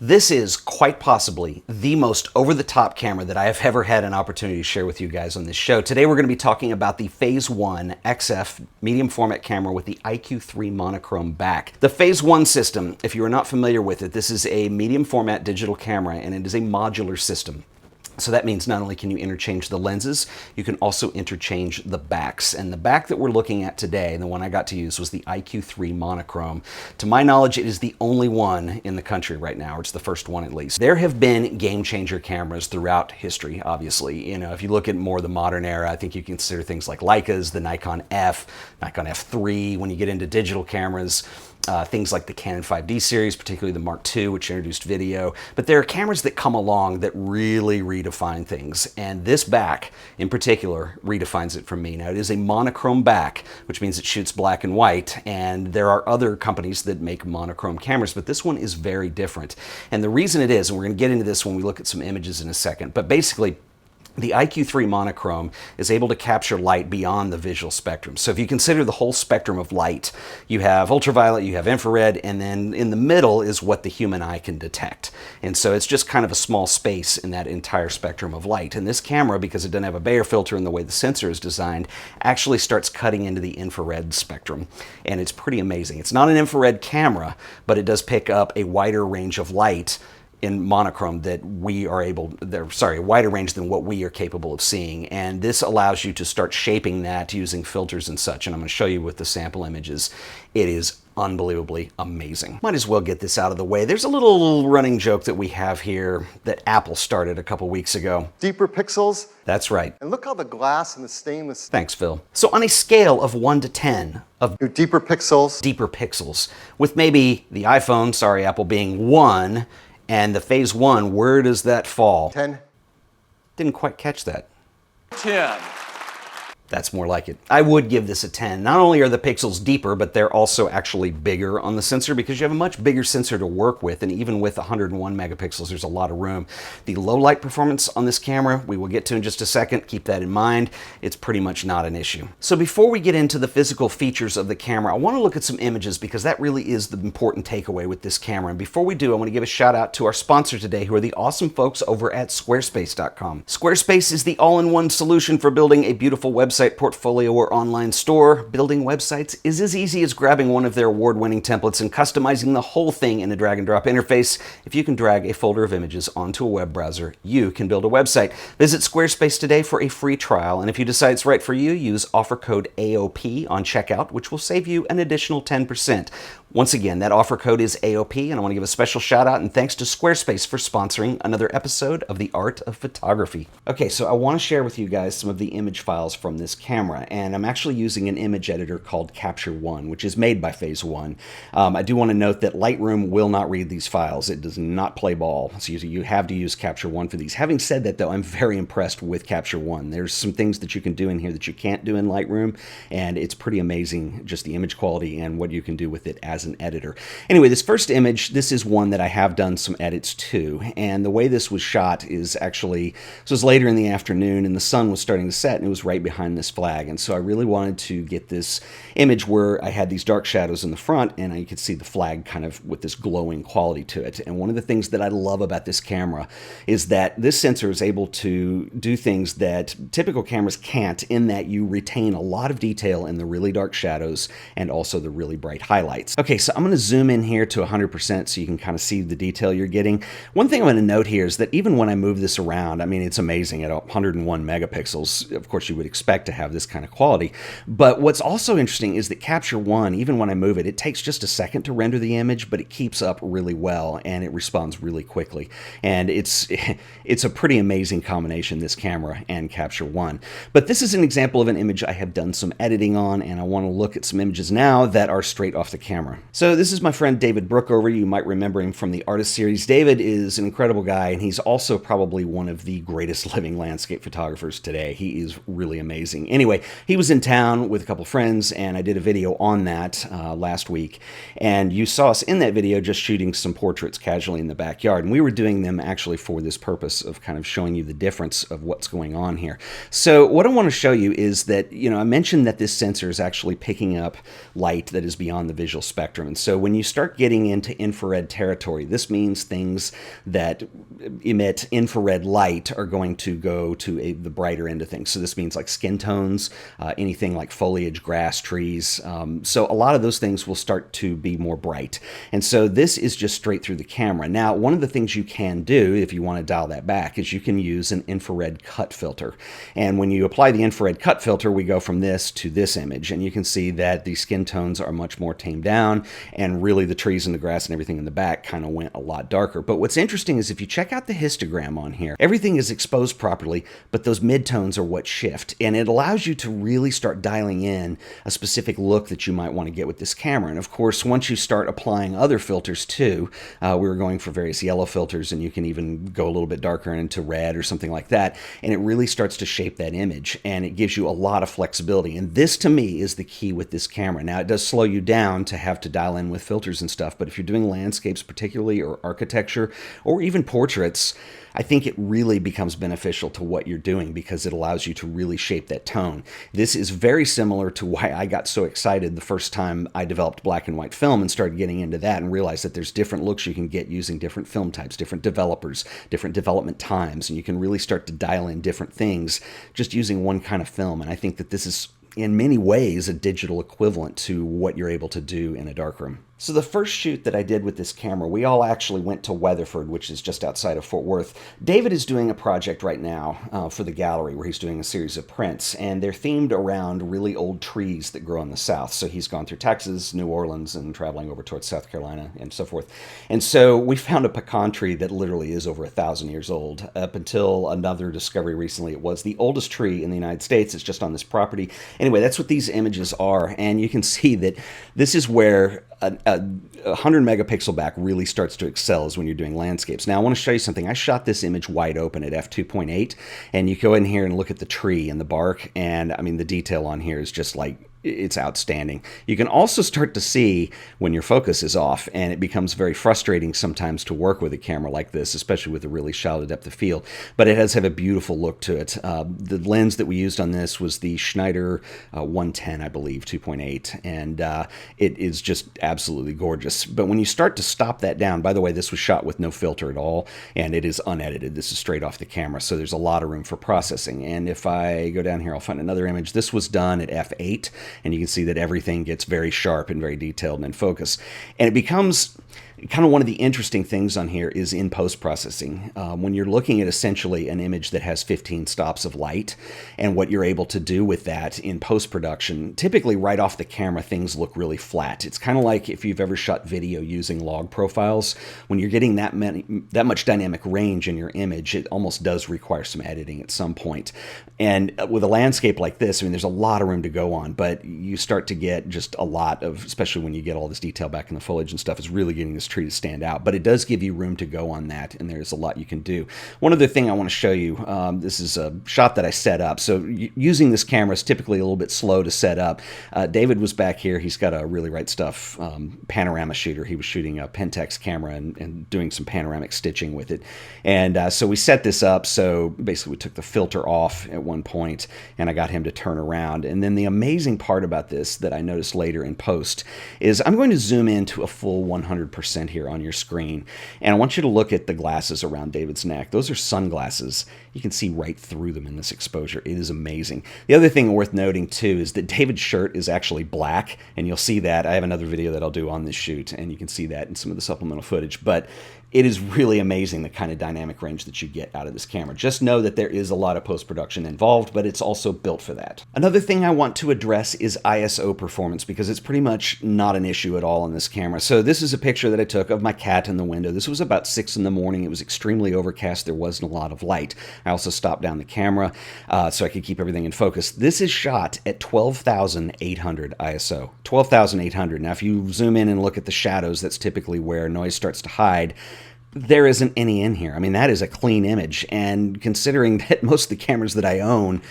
This is quite possibly the most over-the-top camera that I have ever had an opportunity to share with you guys on this show. Today we're going to be talking about the Phase One XF medium format camera with the IQ3 Monochrome back. The Phase One system, if you are not familiar with it, this is a medium format digital camera and it is a modular system. So that means not only can you interchange the lenses, you can also interchange the backs. And the back that we're looking at today, the one I got to use, was the IQ3 Monochrome. To my knowledge, it is the only one in the country right now, or it's the first one at least. There have been game changer cameras throughout history, obviously. You know, if you look at more the modern era, I think you consider things like Leicas, the Nikon F, Nikon F3. When you get into digital cameras, things like the Canon 5D series, particularly the Mark II, which introduced video. But there are cameras that come along that really redefine things. And this back, in particular, redefines it for me. Now, it is a monochrome back, which means it shoots black and white. And there are other companies that make monochrome cameras, but this one is very different. And the reason it is, and we're going to get into this when we look at some images in a second, but basically, the IQ3 Monochrome is able to capture light beyond the visual spectrum. So if you consider the whole spectrum of light, you have ultraviolet, you have infrared, and then in the middle is what the human eye can detect. And so it's just kind of a small space in that entire spectrum of light. And this camera, because it doesn't have a Bayer filter in the way the sensor is designed, actually starts cutting into the infrared spectrum. And it's pretty amazing. It's not an infrared camera, but it does pick up a wider range of light in monochrome that we are able, a wider range than what we are capable of seeing. And this allows you to start shaping that using filters and such. And I'm going to show you with the sample images. It is unbelievably amazing. Might as well get this out of the way. There's a little running joke that we have here that Apple started a couple weeks ago. Deeper pixels. That's right. And look how the glass and the stainless. Thanks, Phil. So on a scale of 1 to 10 of Your deeper pixels. deeper pixels, with maybe the iPhone, sorry Apple, being 1, and the Phase One, where does that fall? 10. Didn't quite catch that. 10. That's more like it. I would give this a 10. Not only are the pixels deeper, but they're also actually bigger on the sensor because you have a much bigger sensor to work with, and even with 101 megapixels, there's a lot of room. The low light performance on this camera, we will get to in just a second. Keep that in mind. It's pretty much not an issue. So before we get into the physical features of the camera, I want to look at some images because that really is the important takeaway with this camera. And before we do, I want to give a shout out to our sponsor today, who are the awesome folks over at Squarespace.com. Squarespace is the all-in-one solution for building a beautiful website, portfolio, or online store. Building websites is as easy as grabbing one of their award-winning templates and customizing the whole thing in a drag-and-drop interface. If you can drag a folder of images onto a web browser, you can build a website. Visit Squarespace today for a free trial, and if you decide it's right for you, use offer code AOP on checkout, which will save you an additional 10%. Once again, that offer code is AOP, and I want to give a special shout out and thanks to Squarespace for sponsoring another episode of The Art of Photography. Okay, so I want to share with you guys some of the image files from this camera, and I'm actually using an image editor called Capture One, which is made by Phase One. I do want to note that Lightroom will not read these files. It does not play ball, so you have to use Capture One for these. Having said that, though, I'm very impressed with Capture One. There's some things that you can do in here that you can't do in Lightroom, and it's pretty amazing, just the image quality and what you can do with it as an editor. Anyway, this first image, this is one that I have done some edits to, and the way this was shot is actually, this was later in the afternoon and the sun was starting to set and it was right behind this flag, and so I really wanted to get this image where I had these dark shadows in the front and you could see the flag kind of with this glowing quality to it. And one of the things that I love about this camera is that this sensor is able to do things that typical cameras can't, in that you retain a lot of detail in the really dark shadows and also the really bright highlights. Okay, so I'm going to zoom in here to 100% so you can kind of see the detail you're getting. One thing I'm going to note here is that even when I move this around, I mean, it's amazing at 101 megapixels. Of course, you would expect to have this kind of quality. But what's also interesting is that Capture One, even when I move it, it takes just a second to render the image, but it keeps up really well and it responds really quickly. And it's a pretty amazing combination, this camera and Capture One. But this is an example of an image I have done some editing on, and I want to look at some images now that are straight off the camera. So this is my friend David Brookover. You might remember him from the Artist series. David is an incredible guy, and he's also probably one of the greatest living landscape photographers today. He is really amazing. Anyway, he was in town with a couple friends, and I did a video on that last week. And you saw us in that video just shooting some portraits casually in the backyard. And we were doing them actually for this purpose of kind of showing you the difference of what's going on here. So what I want to show you is that, I mentioned that this sensor is actually picking up light that is beyond the visual spectrum. spectrum. And so when you start getting into infrared territory, this means things that emit infrared light are going to go to the brighter end of things. So this means like skin tones, anything like foliage, grass, trees. So a lot of those things will start to be more bright. And so this is just straight through the camera. Now, one of the things you can do if you want to dial that back is you can use an infrared cut filter. And when you apply the infrared cut filter, we go from this to this image. And you can see that the skin tones are much more tamed down, and really the trees and the grass and everything in the back kind of went a lot darker. But what's interesting is if you check out the histogram on here, everything is exposed properly, but those midtones are what shift. And it allows you to really start dialing in a specific look that you might want to get with this camera. And of course, once you start applying other filters too, we were going for various yellow filters, and you can even go a little bit darker into red or something like that. And it really starts to shape that image, and it gives you a lot of flexibility. And this to me is the key with this camera. Now, it does slow you down to have to dial in with filters and stuff, but if you're doing landscapes particularly, or architecture, or even portraits, I think it really becomes beneficial to what you're doing because it allows you to really shape that tone. This is very similar to why I got so excited the first time I developed black and white film and started getting into that and realized that there's different looks you can get using different film types, different developers, different development times, and you can really start to dial in different things just using one kind of film. And I think that this is in many ways a digital equivalent to what you're able to do in a darkroom. So the first shoot that I did with this camera, we all actually went to Weatherford, which is just outside of Fort Worth. David is doing a project right now for the gallery where he's doing a series of prints, and they're themed around really old trees that grow in the South. So he's gone through Texas, New Orleans, and traveling over towards South Carolina and so forth. And so we found a pecan tree that literally is over 1,000 years old. Up until another discovery recently, it was the oldest tree in the United States. It's just on this property. Anyway, that's what these images are, and you can see that this is where a 100 megapixel back really starts to excel is when you're doing landscapes. Now I want to show you something. I shot this image wide open at f2.8, and you go in here and look at the tree and the bark, and I mean the detail on here is just like, it's outstanding. You can also start to see when your focus is off, and it becomes very frustrating sometimes to work with a camera like this, especially with a really shallow depth of field, but it does have a beautiful look to it. The lens that we used on this was the Schneider 110, I believe, 2.8, and it is just absolutely gorgeous. But when you start to stop that down, by the way, this was shot with no filter at all, and it is unedited. This is straight off the camera, so there's a lot of room for processing. And if I go down here, I'll find another image. This was done at f8, and you can see that everything gets very sharp and very detailed and in focus. And it becomes kind of one of the interesting things on here is in post-processing. When you're looking at essentially an image that has 15 stops of light, and what you're able to do with that in post-production, typically right off the camera, things look really flat. It's kind of like if you've ever shot video using log profiles. When you're getting that much dynamic range in your image, it almost does require some editing at some point. And with a landscape like this, I mean, there's a lot of room to go on, but you start to get just a lot of, especially when you get all this detail back in the foliage and stuff, is really getting this tree to stand out. But it does give you room to go on that, and there's a lot you can do. One other thing I want to show you, this is a shot that I set up. So using this camera is typically a little bit slow to set up. David was back here. He's got a Really Right Stuff panorama shooter. He was shooting a Pentax camera and doing some panoramic stitching with it. And so we set this up. So basically we took the filter off at one point, and I got him to turn around. And then the amazing part about this that I noticed later in post is I'm going to zoom in to a full 100% here on your screen. And I want you to look at the glasses around David's neck. Those are sunglasses. You can see right through them in this exposure. It is amazing. The other thing worth noting too is that David's shirt is actually black, and you'll see that. I have another video that I'll do on this shoot, and you can see that in some of the supplemental footage. But it is really amazing the kind of dynamic range that you get out of this camera. Just know that there is a lot of post-production involved, but it's also built for that. Another thing I want to address is ISO performance, because it's pretty much not an issue at all on this camera. So this is a picture that I took of my cat in the window. This was about 6 in the morning. It was extremely overcast. There wasn't a lot of light. I also stopped down the camera so I could keep everything in focus. This is shot at 12,800 ISO. 12,800. Now, if you zoom in and look at the shadows, that's typically where noise starts to hide. There isn't any in here. I mean, that is a clean image. And considering that most of the cameras that I own,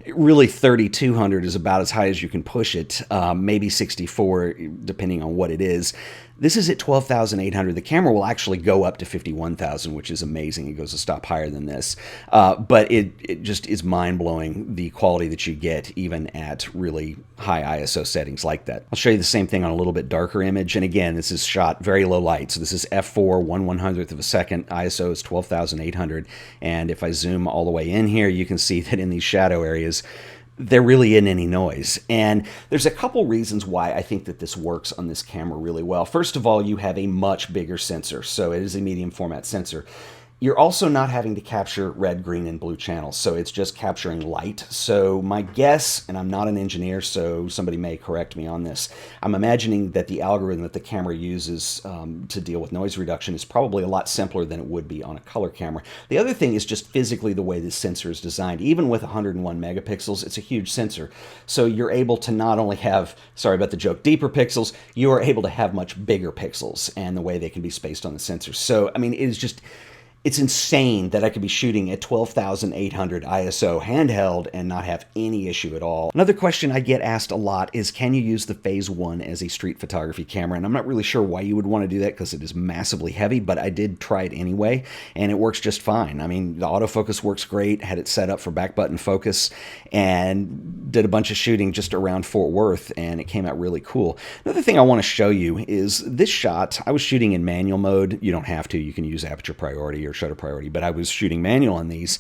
really 3,200 is about as high as you can push it, maybe 64, depending on what it is. This is at 12,800. The camera will actually go up to 51,000, which is amazing. It goes a stop higher than this. But it just is mind-blowing, the quality that you get even at really high ISO settings like that. I'll show you the same thing on a little bit darker image. And again, this is shot very low light. So this is f4, 1/100th of a second. ISO is 12,800. And if I zoom all the way in here, you can see that in these shadow areas, there really isn't any noise. And there's a couple reasons why I think that this works on this camera really well. First of all, you have a much bigger sensor. So it is a medium format sensor. You're also not having to capture red, green, and blue channels, so it's just capturing light. So my guess, and I'm not an engineer, so somebody may correct me on this, I'm imagining that the algorithm that the camera uses to deal with noise reduction is probably a lot simpler than it would be on a color camera. The other thing is just physically the way this sensor is designed. Even with 101 megapixels, it's a huge sensor. So you're able to not only have, sorry about the joke, deeper pixels, you are able to have much bigger pixels and the way they can be spaced on the sensor. So, I mean, it is just... it's insane that I could be shooting at 12,800 ISO handheld and not have any issue at all. Another question I get asked a lot is, can you use the Phase One as a street photography camera? And I'm not really sure why you would want to do that because it is massively heavy, but I did try it anyway, and it works just fine. I mean, the autofocus works great, had it set up for back button focus, and did a bunch of shooting just around Fort Worth, and it came out really cool. Another thing I want to show you is this shot. I was shooting in manual mode. You don't have to. You can use aperture priority or shutter priority, but I was shooting manual on these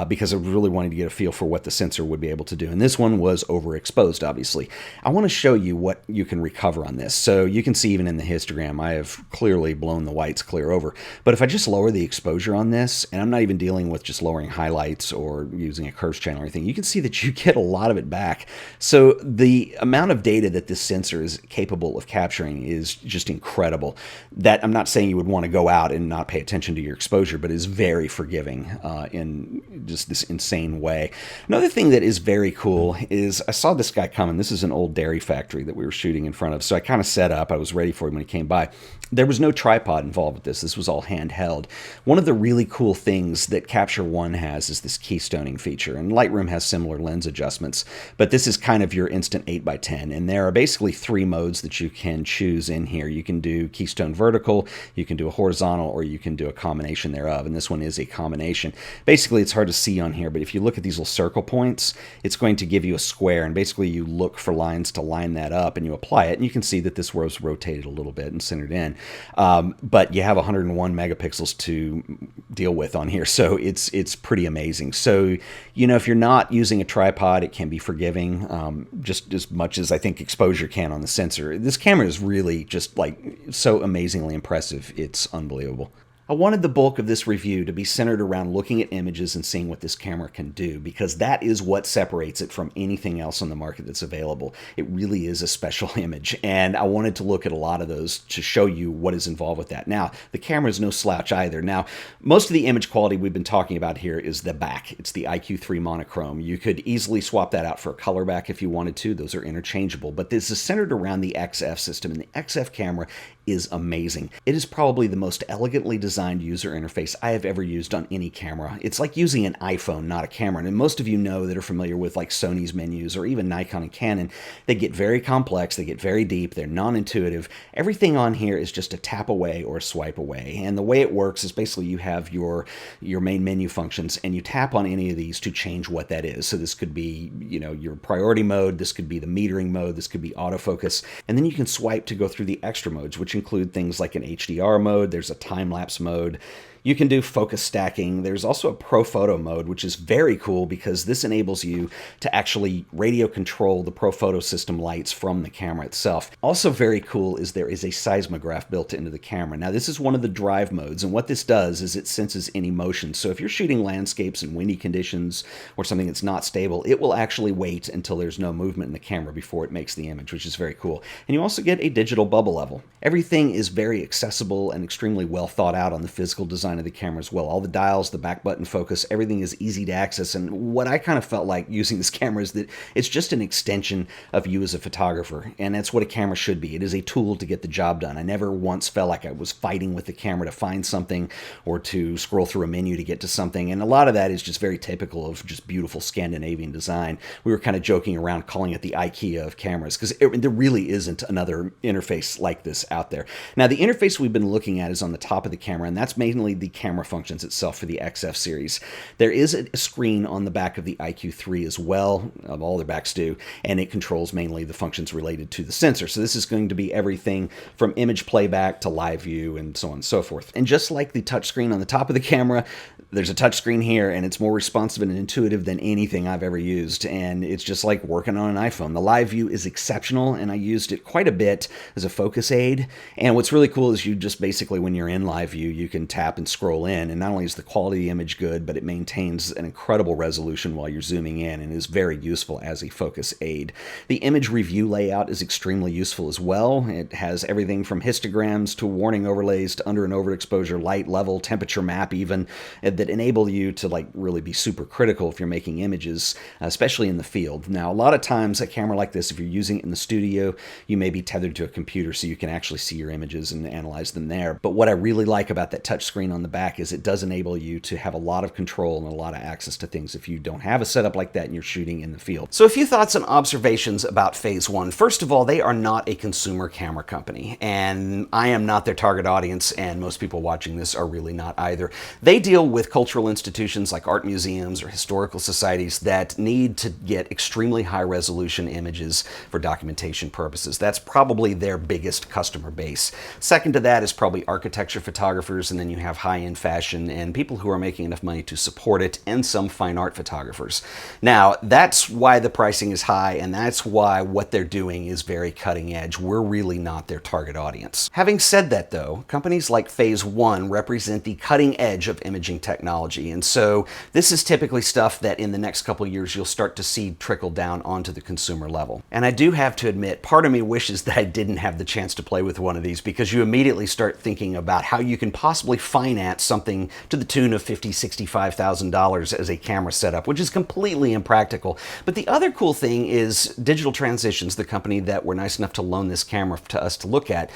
because I really wanted to get a feel for what the sensor would be able to do. And this one was overexposed, obviously. I want to show you what you can recover on this. So you can see even in the histogram, I have clearly blown the whites clear over. But if I just lower the exposure on this, and I'm not even dealing with just lowering highlights or using a curves channel or anything, you can see that you get a lot of it back. So the amount of data that this sensor is capable of capturing is just incredible. That I'm not saying you would want to go out and not pay attention to your exposure, but is very forgiving in just this insane way. Another thing that is very cool is I saw this guy coming. This is an old dairy factory that we were shooting in front of. So I kind of set up. I was ready for him when he came by. There was no tripod involved with this. This was all handheld. One of the really cool things that Capture One has is this keystoning feature. And Lightroom has similar lens adjustments, but this is kind of your instant 8x10. And there are basically 3 modes that you can choose in here. You can do keystone vertical, you can do a horizontal, or you can do a combination thereof. And this one is a combination. Basically, it's hard to see on here, but if you look at these little circle points, it's going to give you a square. And basically, you look for lines to line that up and you apply it. And you can see that this was rotated a little bit and centered in. But you have 101 megapixels to deal with on here. So it's pretty amazing. So, you know, if you're not using a tripod, it can be forgiving just as much as I think exposure can on the sensor. This camera is really just like so amazingly impressive. It's unbelievable. I wanted the bulk of this review to be centered around looking at images and seeing what this camera can do, because that is what separates it from anything else on the market that's available. It really is a special image, and I wanted to look at a lot of those to show you what is involved with that. Now, the camera is no slouch either. Now, most of the image quality we've been talking about here is the back. It's the IQ3 Monochrome. You could easily swap that out for a color back if you wanted to. Those are interchangeable, but this is centered around the XF system, and the XF camera is amazing. It is probably the most elegantly designed user interface I have ever used on any camera. It's like using an iPhone, not a camera. And most of you know that are familiar with like Sony's menus or even Nikon and Canon. They get very complex, they get very deep, they're non-intuitive. Everything on here is just a tap away or a swipe away. And the way it works is basically you have your main menu functions and you tap on any of these to change what that is. So this could be, you know, your priority mode, this could be the metering mode, this could be autofocus. And then you can swipe to go through the extra modes, which include things like an HDR mode, there's a time-lapse mode, you can do focus stacking. There's also a Pro Photo mode, which is very cool because this enables you to actually radio control the Pro Photo system lights from the camera itself. Also very cool is there is a seismograph built into the camera. Now this is one of the drive modes, and what this does is it senses any motion. So if you're shooting landscapes in windy conditions or something that's not stable, it will actually wait until there's no movement in the camera before it makes the image, which is very cool. And you also get a digital bubble level. Everything is very accessible and extremely well thought out on the physical design design of the camera as well. All the dials, the back button focus, everything is easy to access. And what I kind of felt like using this camera is that it's just an extension of you as a photographer. And that's what a camera should be. It is a tool to get the job done. I never once felt like I was fighting with the camera to find something or to scroll through a menu to get to something. And a lot of that is just very typical of just beautiful Scandinavian design. We were kind of joking around calling it the IKEA of cameras because there really isn't another interface like this out there. Now, the interface we've been looking at is on the top of the camera, and that's mainly the camera functions itself for the XF series. There is a screen on the back of the IQ3 as well, all their backs do, and it controls mainly the functions related to the sensor. So this is going to be everything from image playback to live view and so on and so forth. And just like the touchscreen on the top of the camera, there's a touchscreen here, and it's more responsive and intuitive than anything I've ever used, and it's just like working on an iPhone. The live view is exceptional, and I used it quite a bit as a focus aid. And what's really cool is you just basically, when you're in live view, you can tap and scroll in, and not only is the quality of the image good, but it maintains an incredible resolution while you're zooming in and is very useful as a focus aid. The image review layout is extremely useful as well. It has everything from histograms to warning overlays to under and overexposure, light level, temperature map even, that enable you to like really be super critical if you're making images, especially in the field. Now, a lot of times a camera like this, if you're using it in the studio, you may be tethered to a computer so you can actually see your images and analyze them there. But what I really like about that touch screen on the back is it does enable you to have a lot of control and a lot of access to things if you don't have a setup like that and you're shooting in the field. So a few thoughts and observations about Phase One. First of all, they are not a consumer camera company, and I am not their target audience, and most people watching this are really not either. They deal with cultural institutions like art museums or historical societies that need to get extremely high resolution images for documentation purposes. That's probably their biggest customer base. Second to that is probably architecture photographers, and then you have high-end fashion and people who are making enough money to support it, and some fine art photographers. Now, that's why the pricing is high, and that's why what they're doing is very cutting edge. We're really not their target audience. Having said that though, companies like Phase One represent the cutting edge of imaging technology, and so this is typically stuff that in the next couple of years you'll start to see trickle down onto the consumer level. And I do have to admit, part of me wishes that I didn't have the chance to play with one of these, because you immediately start thinking about how you can possibly finance something to the tune of $50,000, $65,000 as a camera setup, which is completely impractical. But the other cool thing is Digital Transitions, the company that were nice enough to loan this camera to us to look at,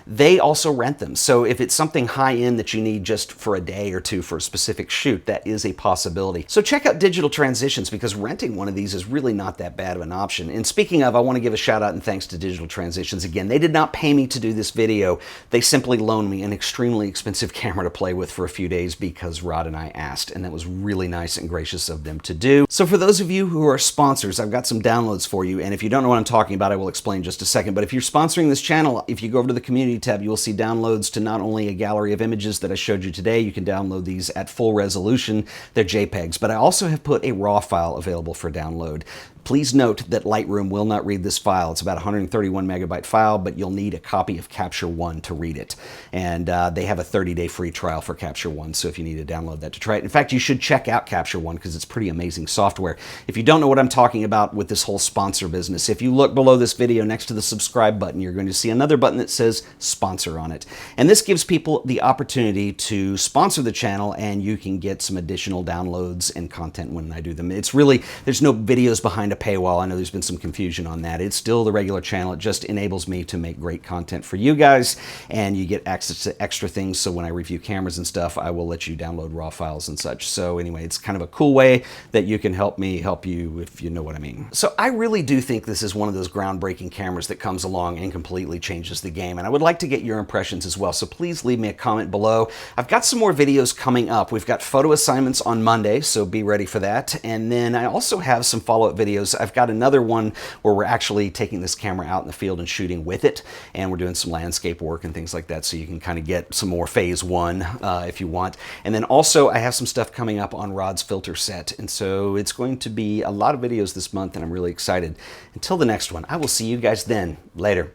they also rent them. So if it's something high-end that you need just for a day or two for a specific shoot, that is a possibility. So check out Digital Transitions, because renting one of these is really not that bad of an option. And speaking of, I want to give a shout out and thanks to Digital Transitions again. They did not pay me to do this video. They simply loaned me an extremely expensive camera to play with for a few days because Rod and I asked, and that was really nice and gracious of them to do. So for those of you who are sponsors, I've got some downloads for you, and if you don't know what I'm talking about, I will explain in just a second. But if you're sponsoring this channel, if you go over to the community tab, you will see downloads to not only a gallery of images that I showed you today. You can download these at full resolution. They're JPEGs, but I also have put a RAW file available for download. Please note that Lightroom will not read this file. It's about a 131 megabyte file, but you'll need a copy of Capture One to read it. And they have a 30-day free trial for Capture One, so if you need to download that to try it. In fact, you should check out Capture One because it's pretty amazing software. If you don't know what I'm talking about with this whole sponsor business, if you look below this video next to the subscribe button, you're going to see another button that says sponsor on it. And this gives people the opportunity to sponsor the channel, and you can get some additional downloads and content when I do them. It's really, there's no videos behind a paywall. I know there's been some confusion on that. It's still the regular channel. It just enables me to make great content for you guys, and you get access to extra things. So when I review cameras and stuff, I will let you download raw files and such. So anyway, it's kind of a cool way that you can help me help you, if you know what I mean. So I really do think this is one of those groundbreaking cameras that comes along and completely changes the game. And I would like to get your impressions as well. So please leave me a comment below. I've got some more videos coming up. We've got photo assignments on Monday, so be ready for that. And then I also have some follow-up videos. I've got another one where we're actually taking this camera out in the field and shooting with it, and we're doing some landscape work and things like that, so you can kind of get some more Phase One if you want. And then also I have some stuff coming up on Rod's filter set, and so it's going to be a lot of videos this month, and I'm really excited. Until the next one, I will see you guys then. Later.